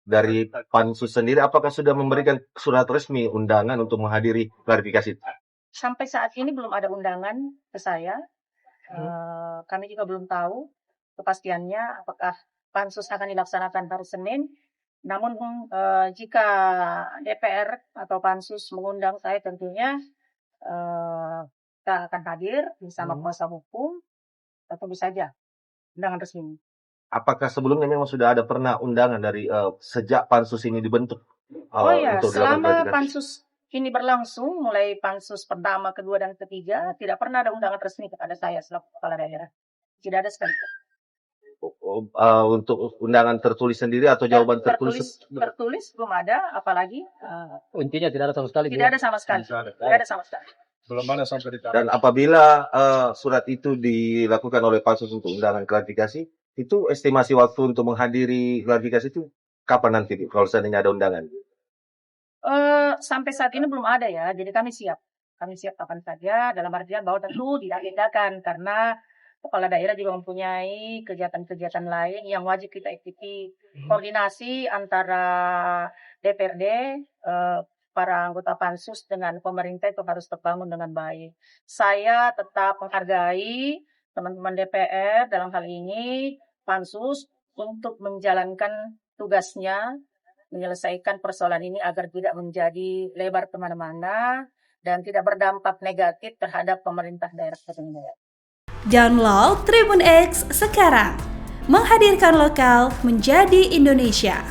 dari Pansus sendiri, apakah sudah memberikan surat resmi undangan untuk menghadiri klarifikasi? Sampai saat ini belum ada undangan ke saya. Kami juga belum tahu kepastiannya apakah Pansus akan dilaksanakan hari Senin. Namun jika DPR atau Pansus mengundang saya, tentunya kita akan hadir bersama kuasa hukum, tentu saja undangan resmi. Apakah sebelumnya memang sudah ada pernah undangan dari sejak Pansus ini dibentuk? Untuk Selama Pansus ini berlangsung, mulai Pansus pertama, kedua, dan ketiga, tidak pernah ada undangan resmi kepada saya selaku kepala daerah. Tidak ada sekali. Untuk undangan tertulis sendiri atau jawaban tertulis? Tertulis belum ada, apalagi intinya tidak ada sama sekali. Tidak ada sama sekali. Tidak ada sama sekali. Belum ada sampai di tahap. Dan apabila surat itu dilakukan oleh Pansus untuk undangan klarifikasi, itu estimasi waktu untuk menghadiri klarifikasi itu kapan nanti kalau seandainya ada undangan? Sampai saat ini belum ada ya, jadi kami siap. Kami siap kapan saja, dalam artian bahwa tentu tidak diadakan karena kepala daerah juga mempunyai kegiatan-kegiatan lain yang wajib kita ikuti. Koordinasi antara DPRD, para anggota Pansus dengan pemerintah itu harus terbangun dengan baik. Saya tetap menghargai teman-teman DPR dalam hal ini Pansus untuk menjalankan tugasnya, menyelesaikan persoalan ini agar tidak menjadi lebar kemana-mana dan tidak berdampak negatif terhadap pemerintah daerah tertinggal. Download Tribun X sekarang, menghadirkan lokal menjadi Indonesia.